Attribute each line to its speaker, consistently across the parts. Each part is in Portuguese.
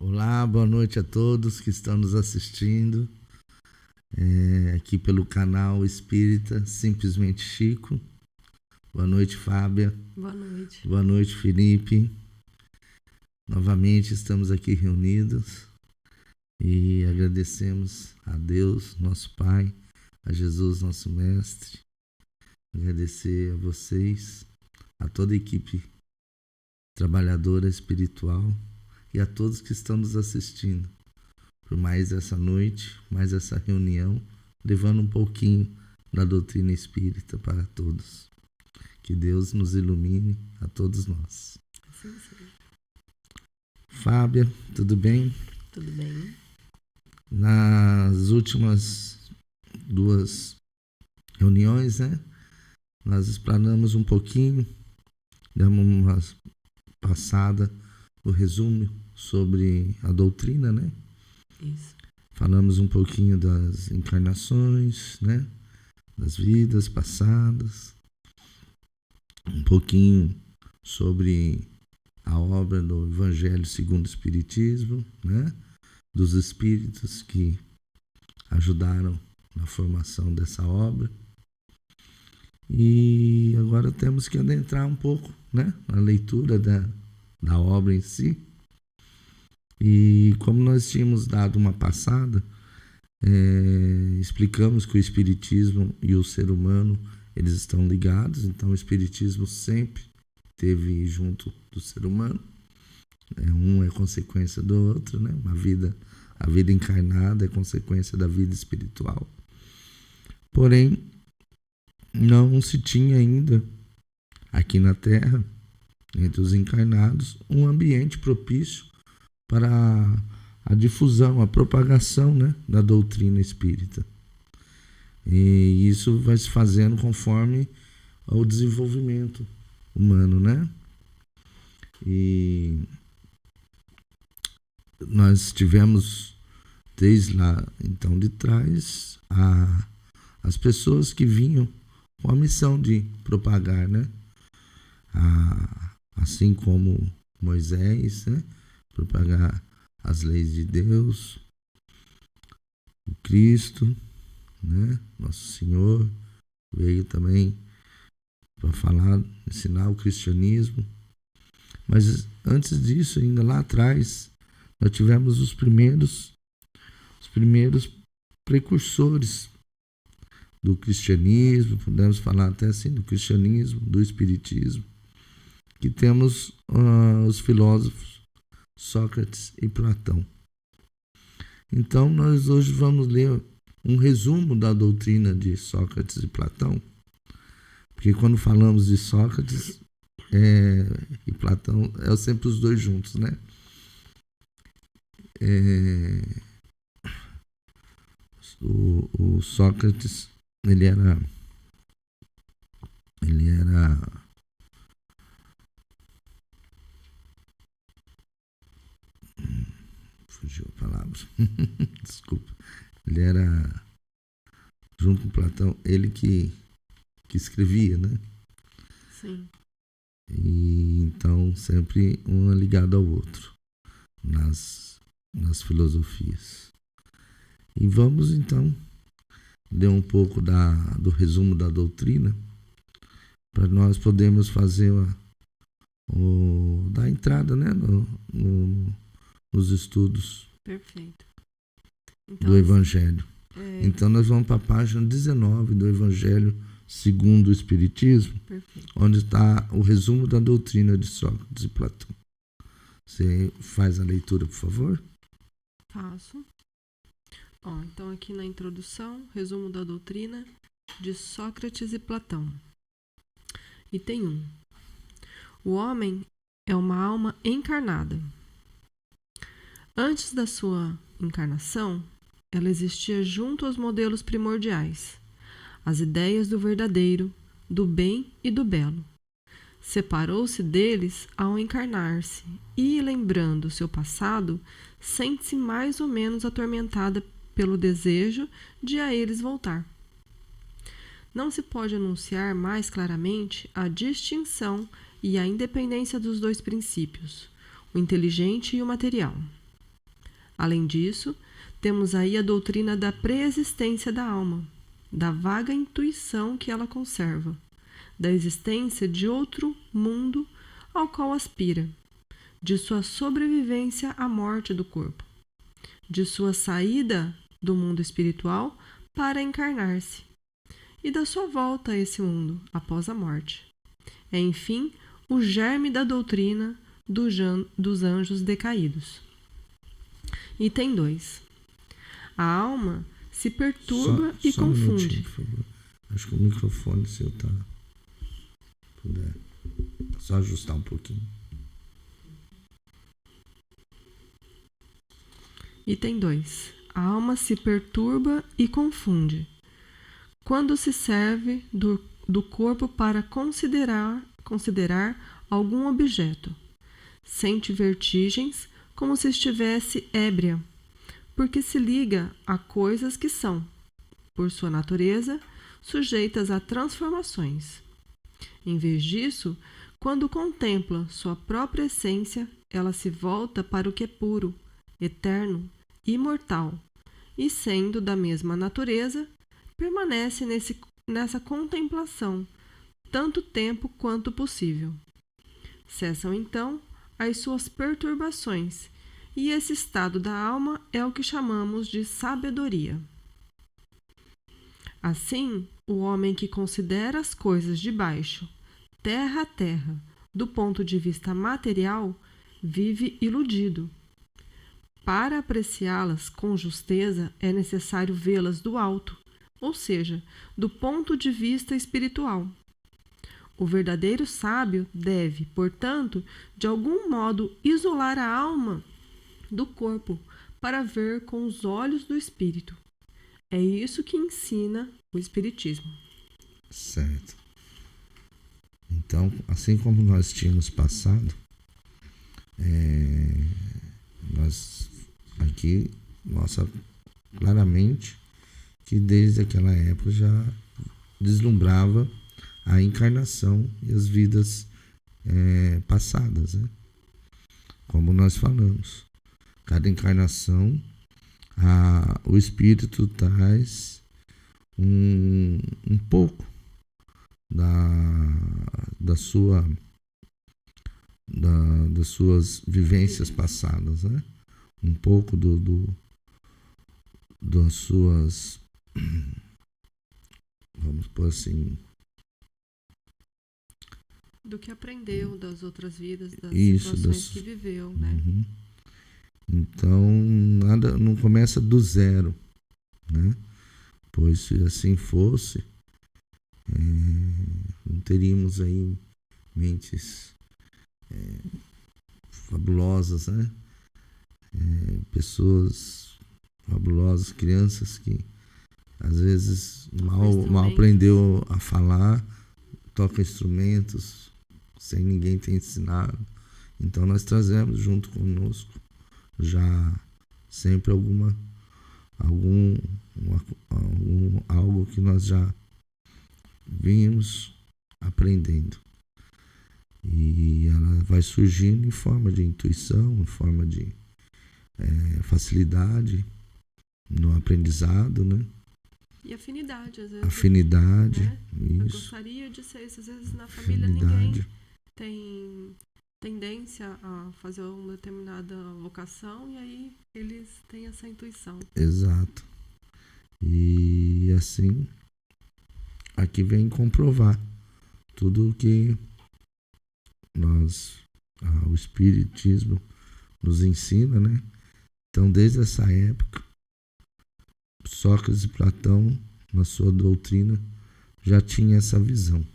Speaker 1: Olá, boa noite a todos que estão nos assistindo aqui pelo canal Espírita Simplesmente Chico. Boa noite, Fábia.
Speaker 2: Boa noite.
Speaker 1: Boa noite, Felipe. Novamente estamos aqui reunidos e agradecemos a Deus, nosso Pai, a Jesus, nosso Mestre. Agradecer a vocês, a toda a equipe trabalhadora espiritual e a todos que estão nos assistindo por mais essa noite, mais essa reunião, levando um pouquinho da doutrina espírita para todos. Que Deus nos ilumine a todos nós.
Speaker 2: Sim, sim.
Speaker 1: Fábia, tudo bem?
Speaker 2: Tudo bem.
Speaker 1: Nas últimas 2 reuniões, nós explanamos um pouquinho, damos uma passada, o resumo sobre a doutrina,
Speaker 2: Isso.
Speaker 1: Falamos um pouquinho das encarnações, das vidas passadas, um pouquinho sobre a obra do Evangelho segundo o Espiritismo, dos espíritos que ajudaram na formação dessa obra. E agora temos que adentrar um pouco, na leitura da obra em si. E como nós tínhamos dado uma passada, explicamos que o Espiritismo e o ser humano, eles estão ligados. Então o Espiritismo sempre esteve junto do ser humano. Um é consequência do outro, a vida encarnada é consequência da vida espiritual. Porém, não se tinha ainda aqui na Terra, entre os encarnados, um ambiente propício para a difusão, a propagação, da doutrina espírita. E isso vai se fazendo conforme o desenvolvimento humano, E nós tivemos desde lá então de trás as pessoas que vinham com a missão de propagar, assim como Moisés, propagar as leis de Deus, o Cristo, Nosso Senhor veio também para falar, ensinar o cristianismo. Mas antes disso, ainda lá atrás, nós tivemos os primeiros precursores do cristianismo, podemos falar até assim, do cristianismo, do espiritismo, que temos os filósofos Sócrates e Platão. Então nós hoje vamos ler um resumo da doutrina de Sócrates e Platão, porque quando falamos de Sócrates e Platão, é sempre os dois juntos, O Sócrates, ele era fugiu a palavra. Desculpa. Ele era, junto com Platão, ele que escrevia,
Speaker 2: Sim.
Speaker 1: E então sempre um é ligado ao outro nas filosofias. E vamos então ler um pouco do resumo da doutrina para nós podermos fazer da entrada, nos estudos.
Speaker 2: Perfeito.
Speaker 1: Então, do Evangelho. Então nós vamos para a página 19 do Evangelho segundo o Espiritismo.
Speaker 2: Perfeito.
Speaker 1: Onde está o resumo da doutrina de Sócrates e Platão. Você faz a leitura, por favor?
Speaker 2: Faço. Então aqui na introdução, resumo da doutrina de Sócrates e Platão. Item 1. O homem é uma alma encarnada. Antes da sua encarnação, ela existia junto aos modelos primordiais, as ideias do verdadeiro, do bem e do belo. Separou-se deles ao encarnar-se e, lembrando seu passado, sente-se mais ou menos atormentada pelo desejo de a eles voltar. Não se pode anunciar mais claramente a distinção e a independência dos dois princípios, o inteligente e o material. Além disso, temos aí a doutrina da preexistência da alma, da vaga intuição que ela conserva, da existência de outro mundo ao qual aspira, de sua sobrevivência à morte do corpo, de sua saída do mundo espiritual para encarnar-se, e da sua volta a esse mundo após a morte. É, enfim, o germe da doutrina dos anjos decaídos. Item 2. A alma se perturba e
Speaker 1: só um
Speaker 2: confunde.
Speaker 1: minutinho, por favor. Acho que o microfone seu tá... Puder. Só ajustar um pouquinho.
Speaker 2: Item 2. A alma se perturba e confunde quando se serve do corpo para considerar algum objeto. Sente vertigens como se estivesse ébria, porque se liga a coisas que são, por sua natureza, sujeitas a transformações. Em vez disso, quando contempla sua própria essência, ela se volta para o que é puro, eterno, imortal, e sendo da mesma natureza, permanece nessa contemplação tanto tempo quanto possível. Cessam então as suas perturbações, e esse estado da alma é o que chamamos de sabedoria. Assim, o homem que considera as coisas de baixo, terra a terra, do ponto de vista material, vive iludido. Para apreciá-las com justeza, é necessário vê-las do alto, ou seja, do ponto de vista espiritual. O verdadeiro sábio deve, portanto, de algum modo isolar a alma do corpo para ver com os olhos do espírito. É isso que ensina o Espiritismo.
Speaker 1: Certo. Então, assim como nós tínhamos passado, nós aqui mostra claramente que desde aquela época já deslumbrava a encarnação e as vidas passadas, né? Como nós falamos, cada encarnação o espírito traz um pouco das suas vivências passadas, né? Um pouco das suas, vamos pôr assim,
Speaker 2: do que aprendeu das outras vidas, das
Speaker 1: isso,
Speaker 2: situações que viveu, né?
Speaker 1: Uhum. Então, nada, não começa do zero, né? Pois se assim fosse, não teríamos aí mentes fabulosas, né? Pessoas fabulosas, crianças que às vezes mal aprendeu a falar, toca instrumentos sem ninguém ter ensinado. Então nós trazemos junto conosco já sempre algo que nós já vínhamos aprendendo. E ela vai surgindo em forma de intuição, em forma de facilidade no aprendizado, né?
Speaker 2: E afinidade, às vezes.
Speaker 1: Afinidade,
Speaker 2: né?
Speaker 1: isso.
Speaker 2: Eu gostaria de ser isso. Às vezes na família ninguém tem tendência a fazer uma determinada vocação e aí eles têm essa intuição.
Speaker 1: Exato. E assim, aqui vem comprovar tudo o que o Espiritismo nos ensina, né? Então, desde essa época, Sócrates e Platão, na sua doutrina, já tinha essa visão.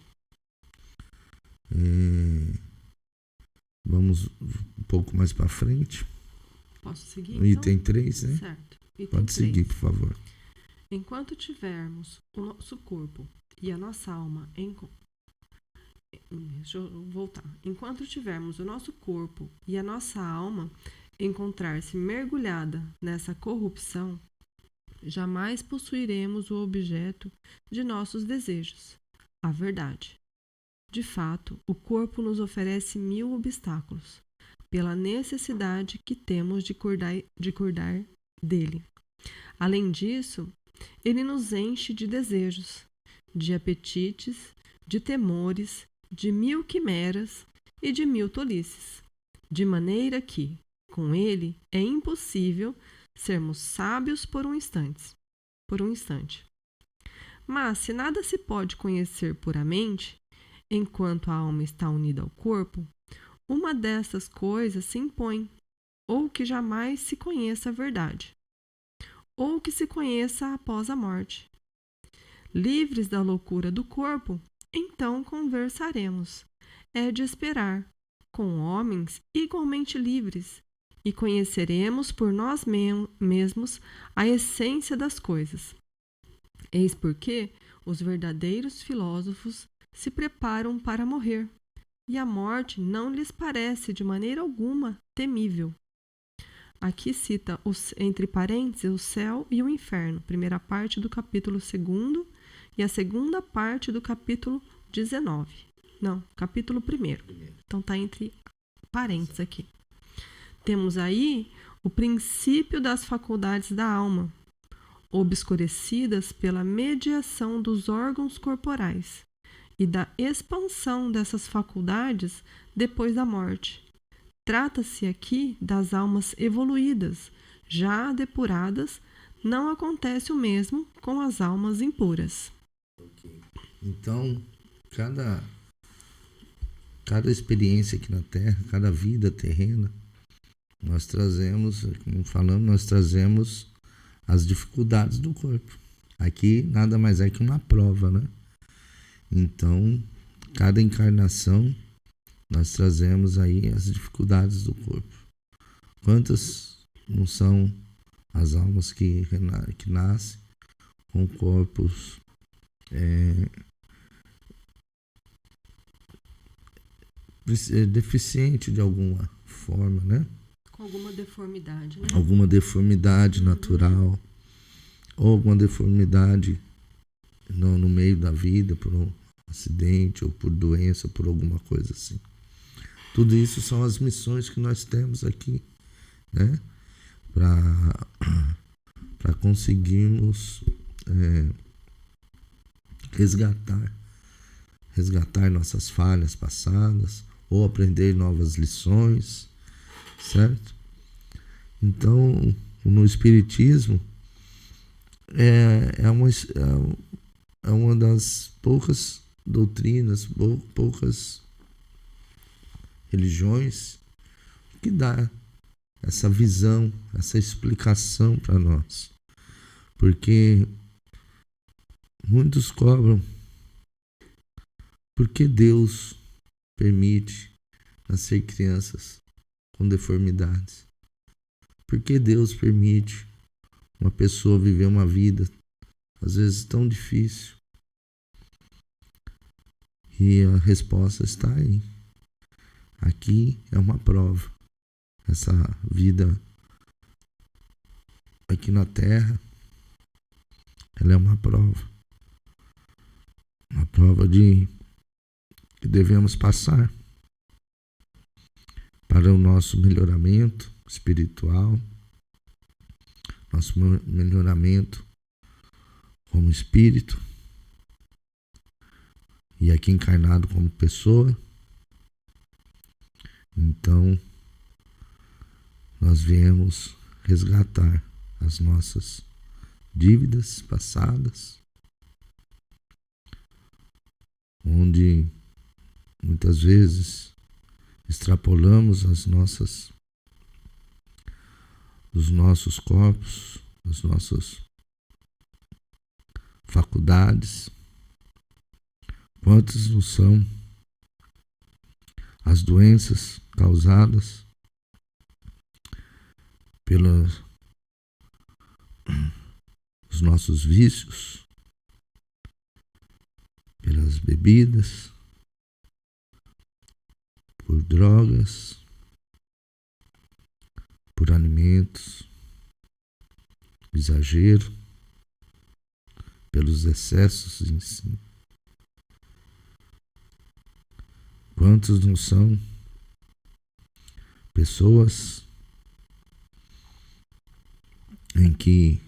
Speaker 1: Vamos um pouco mais para frente.
Speaker 2: Posso seguir?
Speaker 1: No item 3, né?
Speaker 2: Certo. Item
Speaker 1: Pode
Speaker 2: 3.
Speaker 1: seguir, por favor.
Speaker 2: Enquanto tivermos o nosso corpo e a nossa alma Deixa eu voltar. Enquanto tivermos o nosso corpo e a nossa alma encontrar-se mergulhada nessa corrupção, jamais possuiremos o objeto de nossos desejos, a verdade. De fato, o corpo nos oferece 1000 obstáculos, pela necessidade que temos de cuidar dele. Além disso, ele nos enche de desejos, de apetites, de temores, de 1000 quimeras e de 1000 tolices, de maneira que, com ele, é impossível sermos sábios por um instante. Mas, se nada se pode conhecer puramente, enquanto a alma está unida ao corpo, uma dessas coisas se impõe, ou que jamais se conheça a verdade, ou que se conheça após a morte. Livres da loucura do corpo, então conversaremos. É de esperar, com homens igualmente livres, e conheceremos por nós mesmos a essência das coisas. Eis porque os verdadeiros filósofos se preparam para morrer, e a morte não lhes parece de maneira alguma temível. Aqui cita, entre parênteses, o céu e o inferno, primeira parte do capítulo 2 e a segunda parte do capítulo 19. Não, capítulo 1. Então está entre parênteses aqui. Temos aí o princípio das faculdades da alma, obscurecidas pela mediação dos órgãos corporais e da expansão dessas faculdades depois da morte. Trata-se aqui das almas evoluídas, já depuradas. Não acontece o mesmo com as almas impuras.
Speaker 1: Então, cada experiência aqui na Terra, cada vida terrena, nós trazemos, como falamos, nós trazemos as dificuldades do corpo. Aqui nada mais é que uma prova, né? Então, cada encarnação, nós trazemos aí as dificuldades do corpo. Quantas não são as almas que nascem com corpos deficiente de alguma forma, né?
Speaker 2: Com alguma deformidade, né?
Speaker 1: Alguma deformidade natural, ou alguma deformidade no meio da vida, por um acidente, ou por doença, ou por alguma coisa assim. Tudo isso são as missões que nós temos aqui, né? Para conseguirmos resgatar nossas falhas passadas, ou aprender novas lições, certo? Então, no Espiritismo é uma das poucas doutrinas, poucas religiões que dá essa visão, essa explicação para nós. Porque muitos cobram por que Deus permite nascer crianças com deformidades. Por que Deus permite uma pessoa viver uma vida, às vezes, tão difícil? E a resposta está aí. Aqui é uma prova. Essa vida aqui na Terra, ela é uma prova. Uma prova que devemos passar para o nosso melhoramento espiritual, nosso melhoramento como espírito, e aqui encarnado como pessoa. Então, nós viemos resgatar as nossas dívidas passadas, onde muitas vezes extrapolamos os nossos corpos, as nossas faculdades. Quantas não são as doenças causadas pelos nossos vícios, pelas bebidas, por drogas, por alimentos, exagero, pelos excessos em si. Quantos não são Pessoas em que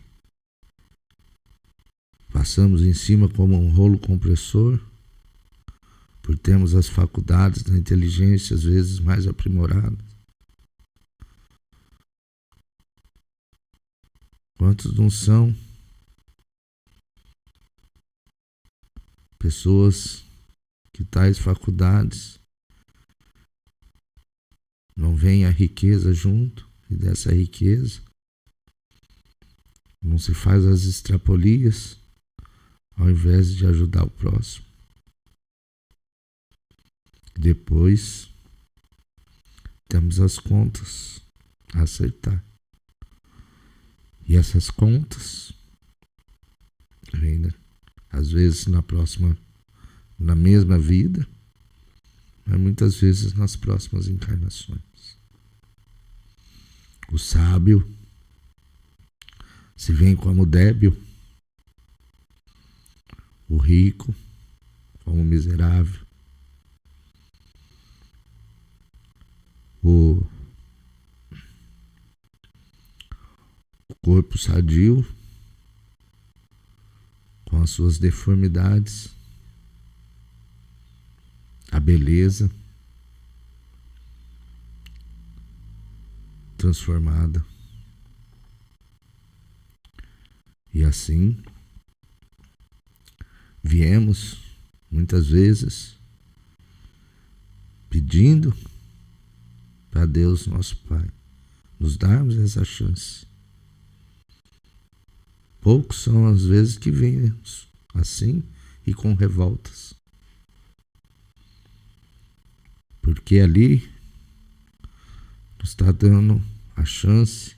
Speaker 1: passamos em cima como um rolo compressor, por termos as faculdades da inteligência às vezes mais aprimoradas. Quantos não são pessoas que tais faculdades não veem a riqueza junto, e dessa riqueza não se faz as extrapolias ao invés de ajudar o próximo. Depois temos as contas a acertar. E essas contas vêm, né? Às vezes na mesma vida, mas muitas vezes nas próximas encarnações. O sábio se vê como débil, o rico como miserável, o corpo sadio com as suas deformidades, a beleza transformada. E assim viemos muitas vezes pedindo para Deus, nosso Pai, nos darmos essa chance. Poucos são as vezes que vemos assim e com revoltas. Porque ali nos está dando a chance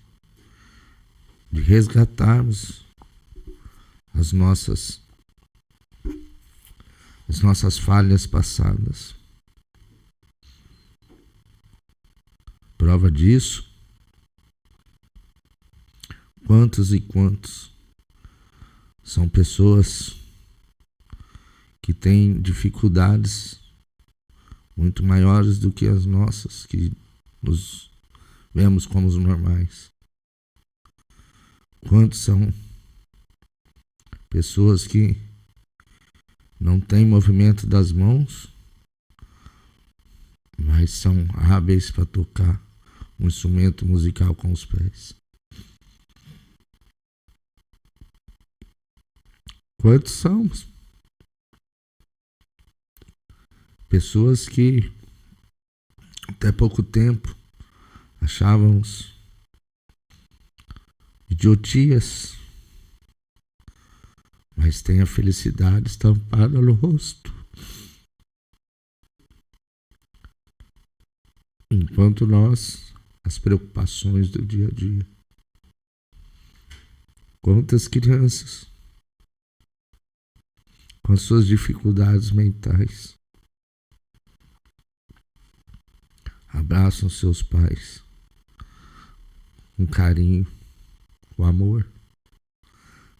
Speaker 1: de resgatarmos as nossas falhas passadas. Prova disso, quantos e quantos são pessoas que têm dificuldades muito maiores do que as nossas, que nos vemos como os normais. Quantos são pessoas que não têm movimento das mãos, mas são hábeis para tocar um instrumento musical com os pés. Quantos são pessoas que até pouco tempo achávamos idiotias, mas têm a felicidade estampada no rosto. Enquanto nós, as preocupações do dia a dia. Quantas crianças com as suas dificuldades mentais abraçam seus pais com carinho, com amor.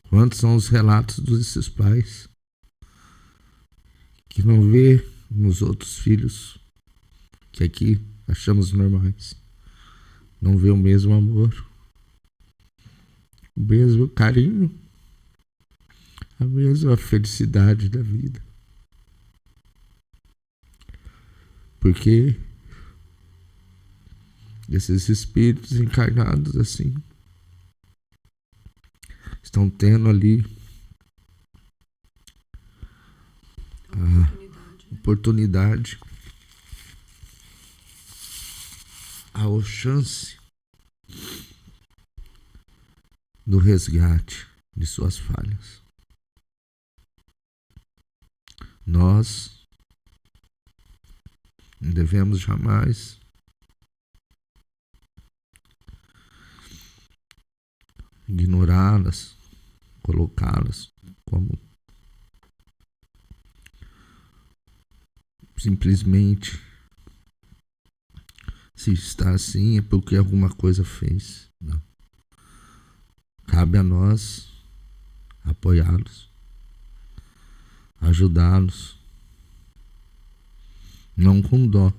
Speaker 1: Quantos são os relatos desses pais que não vê nos outros filhos, que aqui achamos normais, não vê o mesmo amor, o mesmo carinho, a mesma felicidade da vida. Porque esses espíritos encarnados assim estão tendo ali a oportunidade, a chance do resgate de suas falhas. Nós não devemos jamais ignorá-las, colocá-las como simplesmente se está assim é porque alguma coisa fez. Não. Cabe a nós apoiá-los, ajudá-los, não com dó,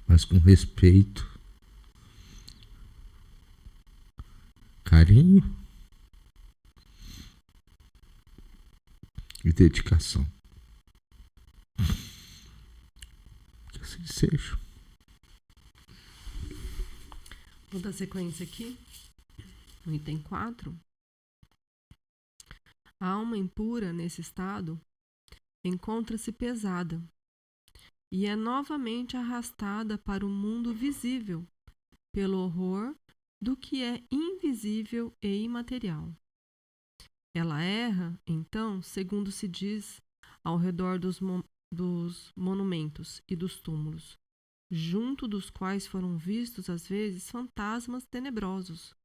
Speaker 1: mas com respeito carinho e dedicação. Que assim seja.
Speaker 2: Vou dar sequência aqui. No item 4. A alma impura, nesse estado, encontra-se pesada e é novamente arrastada para o mundo visível pelo horror do que é invisível e imaterial. Ela erra, então, segundo se diz, ao redor dos monumentos e dos túmulos, junto dos quais foram vistos às vezes fantasmas tenebrosos,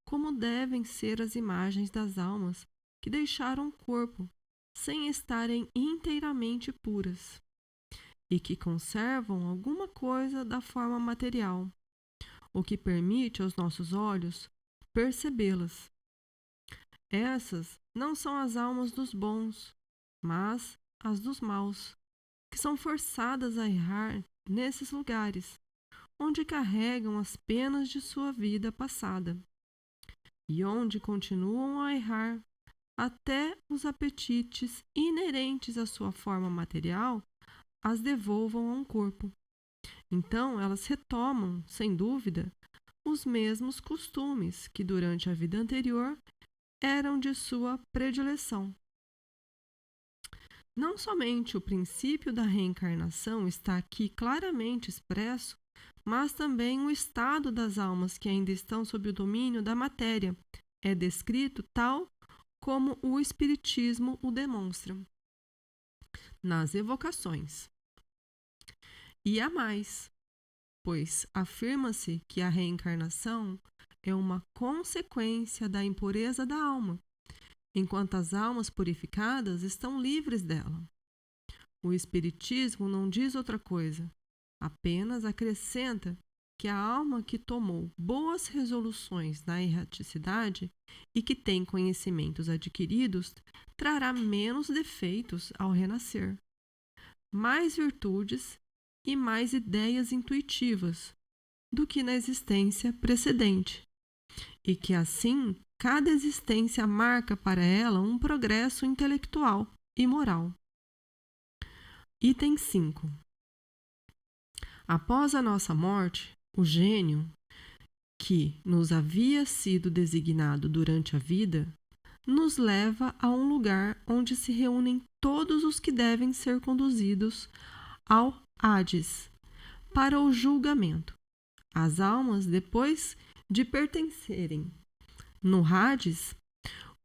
Speaker 2: como devem ser as imagens das almas que deixaram o corpo sem estarem inteiramente puras e que conservam alguma coisa da forma material, o que permite aos nossos olhos percebê-las. Essas não são as almas dos bons, mas as dos maus, que são forçadas a errar nesses lugares, onde carregam as penas de sua vida passada, e onde continuam a errar até os apetites inerentes à sua forma material as devolvam a um corpo. Então, elas retomam, sem dúvida, os mesmos costumes que durante a vida anterior eram de sua predileção. Não somente o princípio da reencarnação está aqui claramente expresso, mas também o estado das almas que ainda estão sob o domínio da matéria é descrito tal como o Espiritismo o demonstra nas evocações. E há mais, pois afirma-se que a reencarnação é uma consequência da impureza da alma, enquanto as almas purificadas estão livres dela. O Espiritismo não diz outra coisa, apenas acrescenta que a alma que tomou boas resoluções na erraticidade e que tem conhecimentos adquiridos trará menos defeitos ao renascer, mais virtudes e mais ideias intuitivas do que na existência precedente, e que assim cada existência marca para ela um progresso intelectual e moral. Item 5. Após a nossa morte, o gênio, que nos havia sido designado durante a vida, nos leva a um lugar onde se reúnem todos os que devem ser conduzidos ao Hades para o julgamento. As almas, depois de pertencerem no Hades,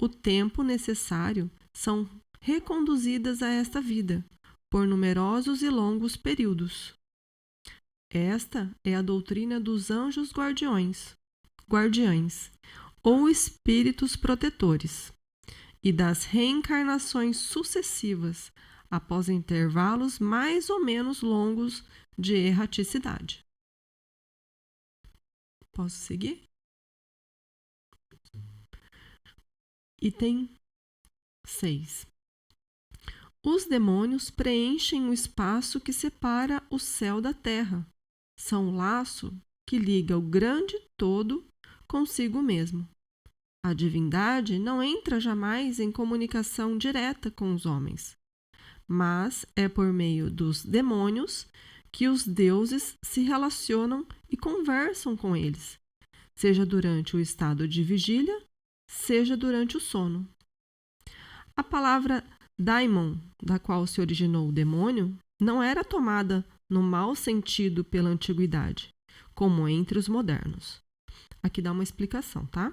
Speaker 2: o tempo necessário, são reconduzidas a esta vida por numerosos e longos períodos. Esta é a doutrina dos anjos guardiães, ou espíritos protetores, e das reencarnações sucessivas após intervalos mais ou menos longos de erraticidade. Posso seguir? Item 6. Os demônios preenchem o espaço que separa o céu da terra. São o laço que liga o grande todo consigo mesmo. A divindade não entra jamais em comunicação direta com os homens, mas é por meio dos demônios que os deuses se relacionam e conversam com eles, seja durante o estado de vigília, seja durante o sono. A palavra daimon, da qual se originou o demônio, não era tomada no mau sentido pela antiguidade, como entre os modernos. Aqui dá uma explicação, tá?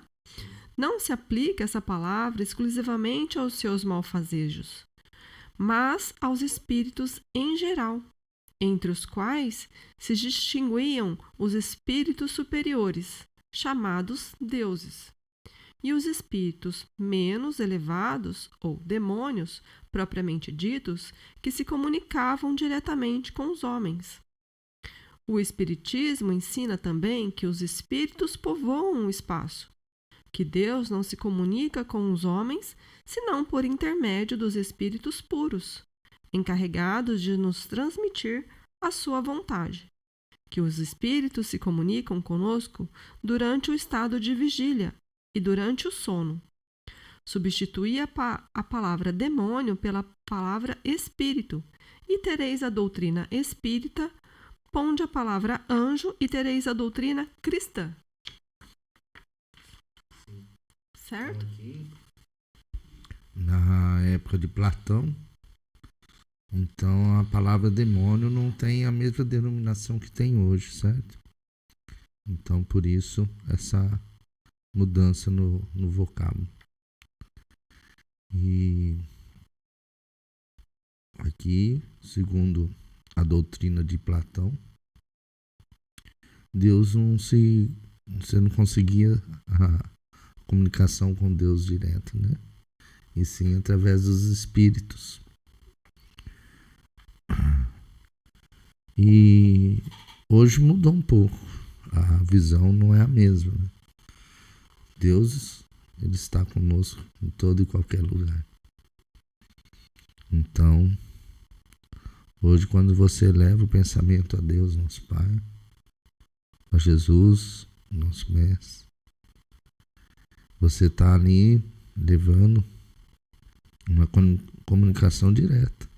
Speaker 2: Não se aplica essa palavra exclusivamente aos seus malfazejos, mas aos espíritos em geral, entre os quais se distinguiam os espíritos superiores, chamados deuses, e os espíritos menos elevados, ou demônios, propriamente ditos, que se comunicavam diretamente com os homens. O Espiritismo ensina também que os espíritos povoam o espaço, que Deus não se comunica com os homens senão por intermédio dos espíritos puros, encarregados de nos transmitir a sua vontade, que os espíritos se comunicam conosco durante o estado de vigília, e durante o sono. Substituí a palavra demônio pela palavra espírito, e tereis a doutrina espírita. Ponde a palavra anjo e tereis a doutrina cristã. Certo?
Speaker 1: Na época de Platão, então a palavra demônio não tem a mesma denominação que tem hoje, certo? Então por isso essa mudança no vocábulo. E aqui, segundo a doutrina de Platão, Deus você não conseguia a comunicação com Deus direto, né? E sim através dos espíritos. E hoje mudou um pouco. A visão não é a mesma, né? Deus, ele está conosco em todo e qualquer lugar. Então, hoje quando você leva o pensamento a Deus, nosso Pai, a Jesus, nosso Mestre, você está ali levando uma comunicação direta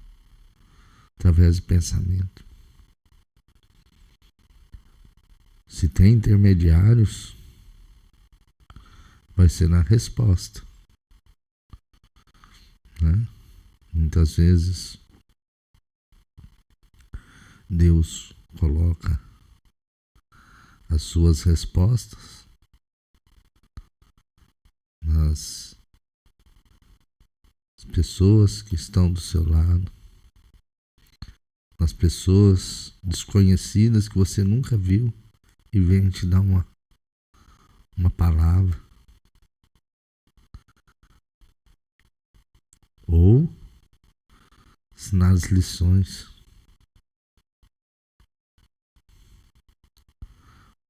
Speaker 1: através do pensamento. Se tem intermediários, vai ser na resposta, né? Muitas vezes Deus coloca as suas respostas nas pessoas que estão do seu lado, nas pessoas desconhecidas que você nunca viu e vem te dar uma palavra. Ou ensinar as lições.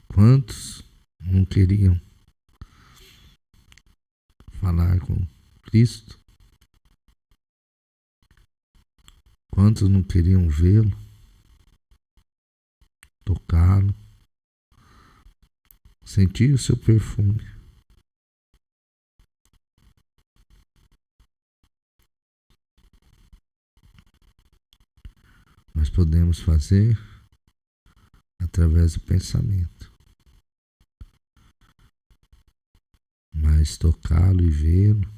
Speaker 1: Quantos não queriam falar com Cristo? Quantos não queriam vê-lo, tocá-lo, sentir o seu perfume? Nós podemos fazer através do pensamento, mas tocá-lo e vê-lo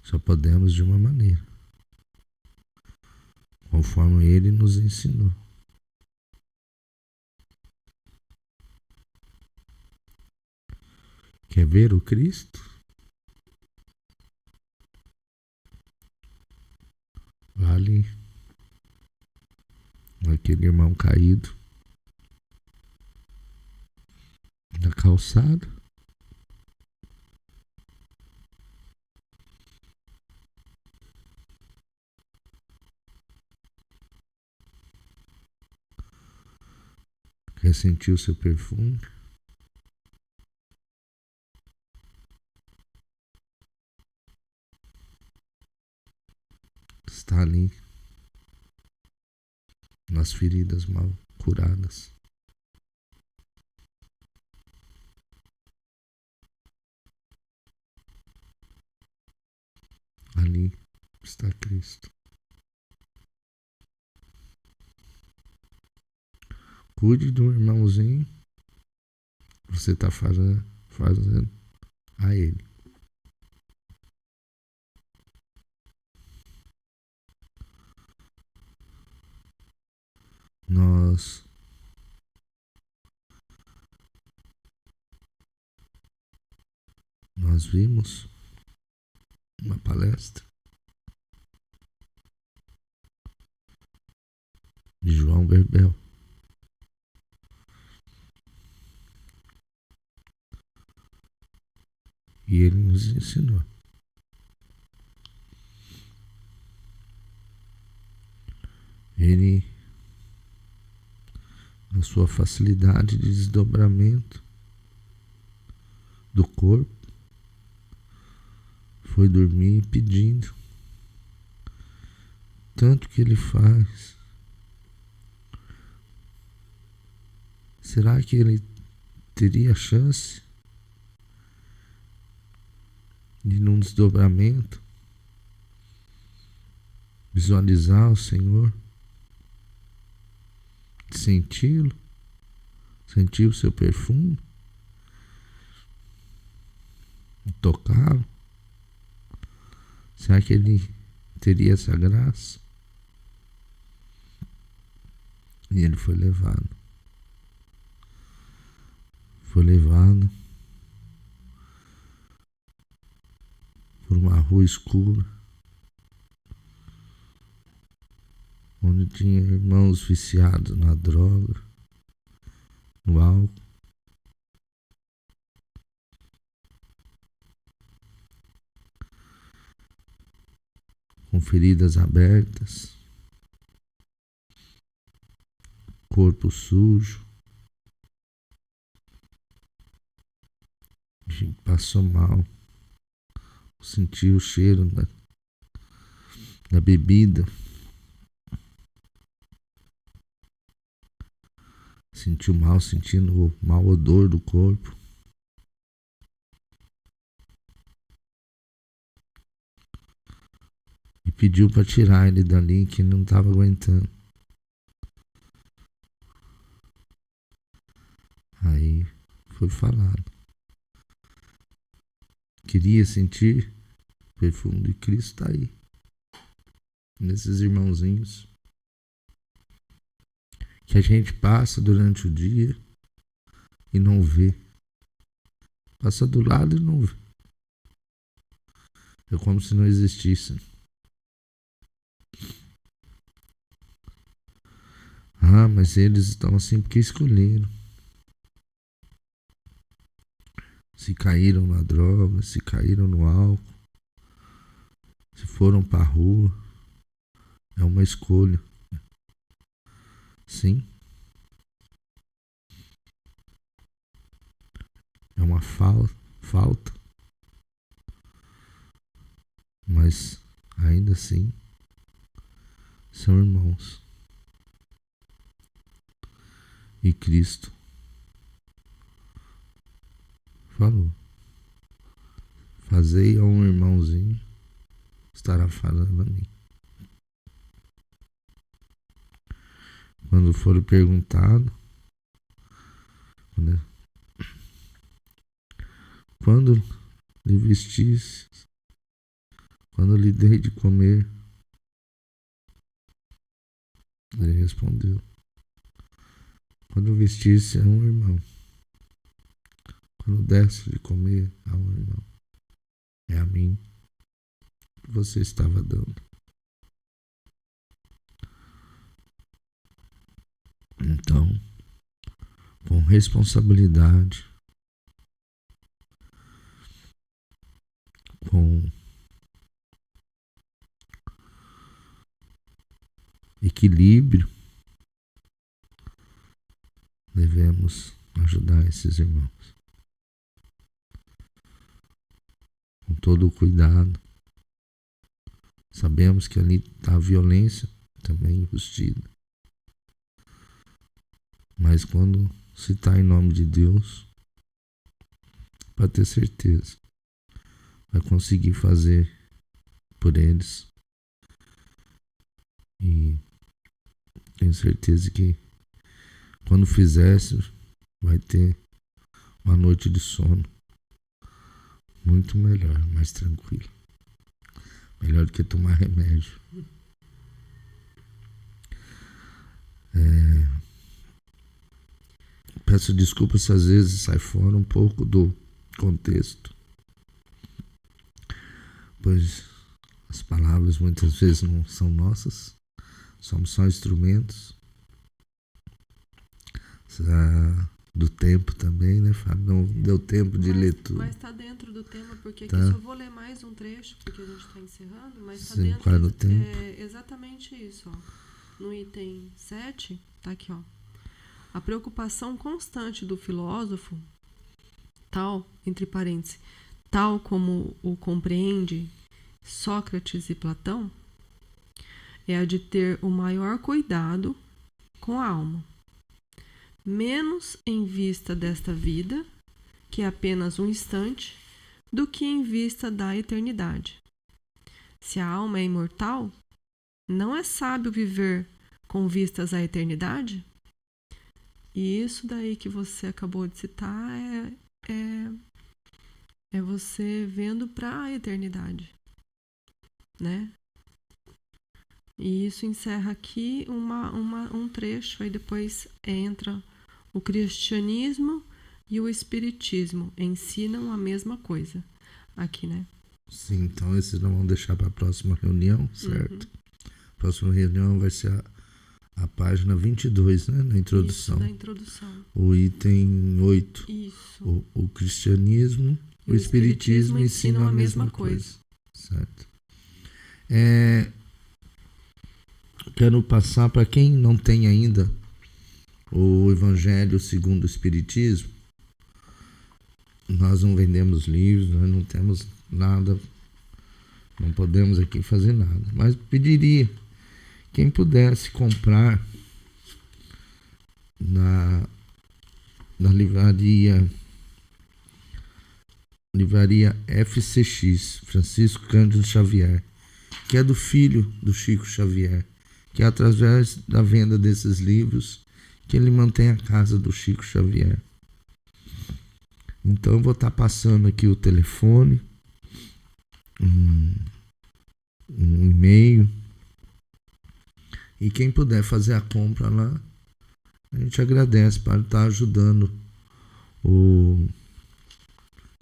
Speaker 1: só podemos de uma maneira, conforme ele nos ensinou. Quer ver o Cristo? Vá ali, aquele irmão caído na calçada. Quer sentir o seu perfume? Está ali nas feridas mal curadas. Ali está Cristo. Cuide do irmãozinho que você está fazendo a ele. Nós vimos uma palestra de João Berbel. E ele nos ensinou. Ele, na sua facilidade de desdobramento do corpo, foi dormir pedindo. Tanto que ele faz. Será que ele teria a chance de, num desdobramento, visualizar o Senhor, senti-lo, sentir o seu perfume, tocá-lo? Será que ele teria essa graça? E ele foi levado. Foi levado por uma rua escura, onde tinha irmãos viciados na droga, no álcool. Com feridas abertas, corpo sujo, gente passou mal, sentiu o cheiro da bebida, sentiu mal, sentindo o mau odor do corpo. E pediu para tirar ele dali, que não estava aguentando. Aí foi falado. Queria sentir o perfume de Cristo, tá aí. Nesses irmãozinhos que a gente passa durante o dia e não vê. Passa do lado e não vê. É como se não existissem. Ah, mas eles estão assim porque escolheram. Se caíram na droga, se caíram no álcool, se foram para a rua. É uma escolha. Sim. É uma falta. Mas ainda assim são irmãos. E Cristo falou: fazei a um irmãozinho, estará falando a mim. Quando for perguntado, quando lhe vestisse, quando lhe dei de comer, ele respondeu: quando vestisse a um irmão, quando desse de comer a um irmão, é a mim que você estava dando. Então, com responsabilidade, com equilíbrio, devemos ajudar esses irmãos. Com todo o cuidado. Sabemos que ali está a violência também embutida. Mas quando se está em nome de Deus, pode ter certeza, vai conseguir fazer por eles. E tenho certeza que quando fizesse, vai ter uma noite de sono muito melhor, mais tranquilo. Melhor do que tomar remédio. Peço desculpas se às vezes sai fora um pouco do contexto, pois as palavras muitas vezes não são nossas, somos só instrumentos do tempo também, né, Fábio? Não deu tempo de ler tudo.
Speaker 2: Mas está dentro do tema, porque
Speaker 1: tá.
Speaker 2: Aqui só vou ler mais um trecho, porque a gente está encerrando, mas está dentro
Speaker 1: quase no tempo.
Speaker 2: Exatamente isso. Ó. No item 7, tá aqui, ó. A preocupação constante do filósofo, tal, entre parênteses, tal como o compreende Sócrates e Platão, é a de ter o maior cuidado com a alma, menos em vista desta vida, que é apenas um instante, do que em vista da eternidade. Se a alma é imortal, não é sábio viver com vistas à eternidade? E isso daí que você acabou de citar é você vendo para a eternidade, né? E isso encerra aqui um trecho, aí depois entra o cristianismo e o espiritismo, ensinam a mesma coisa aqui, né?
Speaker 1: Sim, então esses não vão deixar para a próxima reunião, certo? A próxima reunião vai ser a página 22, né? Na introdução.
Speaker 2: Isso, na introdução.
Speaker 1: O item 8.
Speaker 2: Isso.
Speaker 1: O cristianismo e o espiritismo ensinam a mesma coisa. Certo. Quero passar para quem não tem ainda o Evangelho segundo o Espiritismo. Nós não vendemos livros, nós não temos nada, não podemos aqui fazer nada. Mas pediria quem pudesse comprar na livraria FCX, Francisco Cândido Xavier, que é do filho do Chico Xavier, que é através da venda desses livros que ele mantém a casa do Chico Xavier. Então eu vou estar passando aqui o telefone, um e-mail, e quem puder fazer a compra lá, a gente agradece para estar ajudando o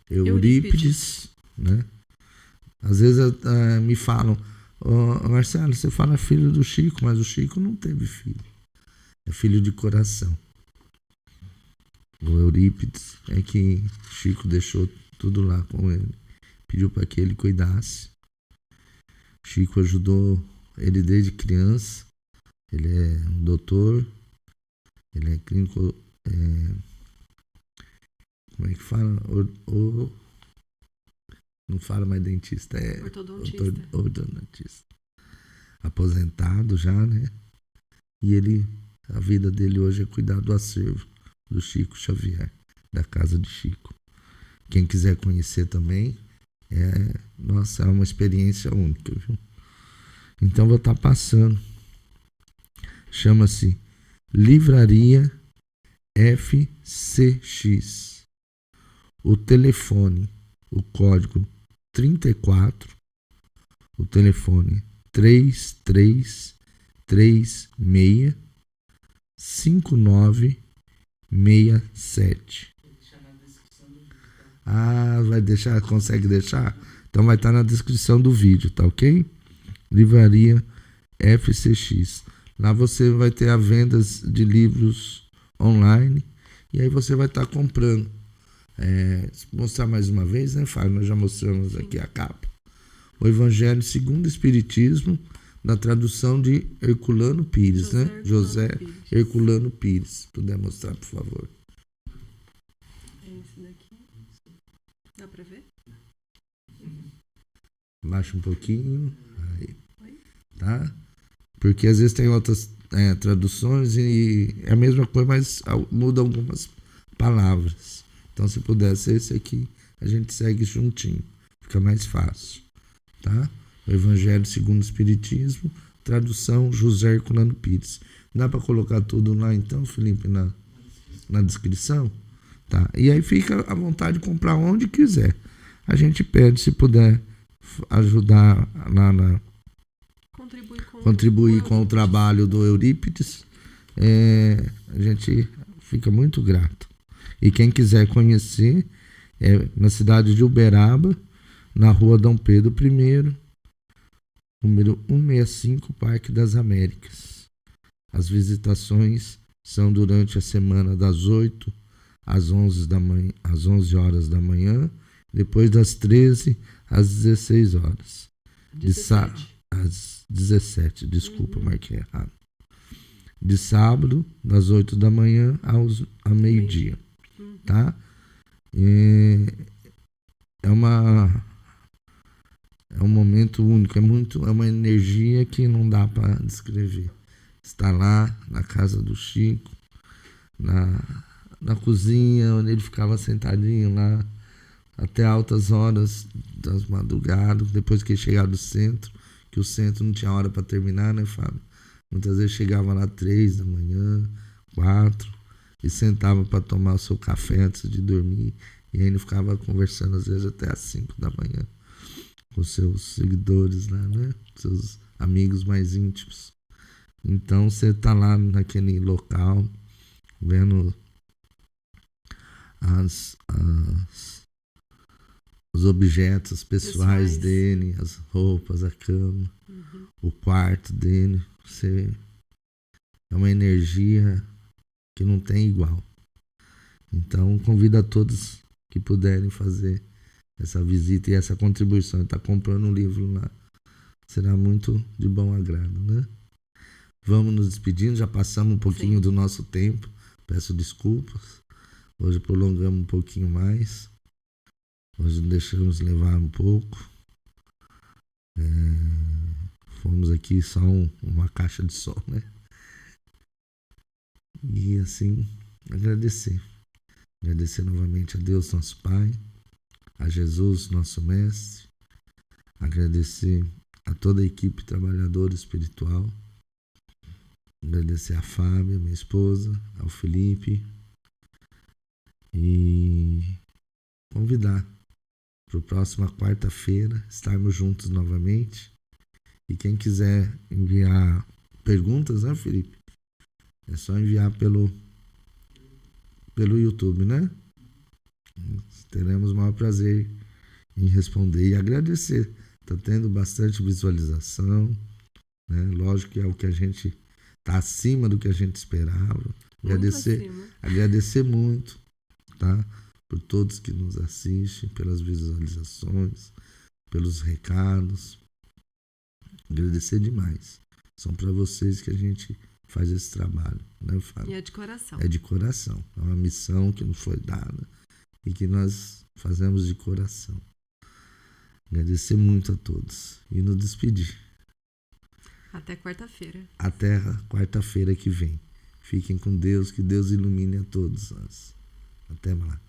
Speaker 1: Eurípides, né? Às vezes me falam, Marcelo, você fala filho do Chico, mas o Chico não teve filho. É filho de coração. O Eurípides é que Chico deixou tudo lá com ele. Pediu para que ele cuidasse. Chico ajudou ele desde criança. Ele é um doutor. Ele é clínico. Como é que fala? Não fala mais dentista, é ortodontista. Aposentado já, né? E a vida dele hoje é cuidar do acervo do Chico Xavier, da casa de Chico. Quem quiser conhecer também, é uma experiência única, viu? Então vou estar passando. Chama-se Livraria FCX. O telefone, o código 34, o telefone 3336 5967. Vai deixar? Consegue deixar? Então vai estar na descrição do vídeo, tá ok? Livraria FCX. Lá você vai ter a venda de livros online e aí você vai estar comprando. Mostrar mais uma vez, né, Fábio? Nós já mostramos aqui a capa. O Evangelho segundo o Espiritismo, na tradução de Herculano Pires, José Herculano Pires. Se puder mostrar, por favor.
Speaker 2: É esse daqui. Dá pra ver?
Speaker 1: Baixa um pouquinho. Aí. Tá? Porque às vezes tem outras traduções e é a mesma coisa, mas muda algumas palavras. Então, se puder ser esse aqui, a gente segue juntinho. Fica mais fácil. Tá? O Evangelho segundo o Espiritismo, tradução José Herculano Pires. Dá para colocar tudo lá então, Felipe, na descrição? Tá. E aí fica à vontade de comprar onde quiser. A gente pede, se puder ajudar lá contribuir com o trabalho do Eurípides, a gente fica muito grato. E quem quiser conhecer, na cidade de Uberaba, na rua Dom Pedro I, número 165, Parque das Américas. As visitações são durante a semana das 8 às 11 horas da manhã, depois das 13 às 16 horas. Às 17, desculpa, marquei errado. De sábado, das 8 da manhã ao meio-dia. Tá? É um momento único, é uma energia que não dá para descrever. Está lá na casa do Chico, na cozinha, onde ele ficava sentadinho lá até altas horas das madrugadas, depois que ele chegava do centro, que o centro não tinha hora para terminar, né, Fábio? Muitas vezes chegava lá 3 da manhã, 4, e sentava para tomar o seu café antes de dormir, e ainda ficava conversando às vezes até às 5 da manhã com seus seguidores lá, né? Seus amigos mais íntimos. Então você tá lá naquele local, vendo os objetos pessoais dele, as roupas, a cama, o quarto dele. Você é uma energia que não tem igual. Então convido a todos que puderem fazer essa visita e essa contribuição. Está comprando um livro lá. Será muito de bom agrado, né? Vamos nos despedindo, já passamos um pouquinho do nosso tempo. Peço desculpas. Hoje prolongamos um pouquinho mais. Hoje deixamos levar um pouco. Fomos aqui só uma caixa de som, né? E assim, agradecer. Agradecer novamente a Deus, nosso Pai, a Jesus, nosso Mestre. Agradecer a toda a equipe trabalhadora espiritual. Agradecer a Fábia, minha esposa, ao Felipe. E convidar para a próxima quarta-feira estarmos juntos novamente. E quem quiser enviar perguntas, né, Felipe? É só enviar pelo YouTube, né? Teremos o maior prazer em responder e agradecer. Está tendo bastante visualização, né? Lógico que é o que a gente está acima do que a gente esperava. Agradecer muito, tá? Por todos que nos assistem, pelas visualizações, pelos recados. Agradecer demais. São para vocês que a gente faz esse trabalho, né, Fábio?
Speaker 2: E é de coração.
Speaker 1: É de coração. É uma missão que nos foi dada e que nós fazemos de coração. Agradecer muito a todos e nos despedir.
Speaker 2: Até quarta-feira.
Speaker 1: Até a quarta-feira que vem. Fiquem com Deus, que Deus ilumine a todos nós. Até lá.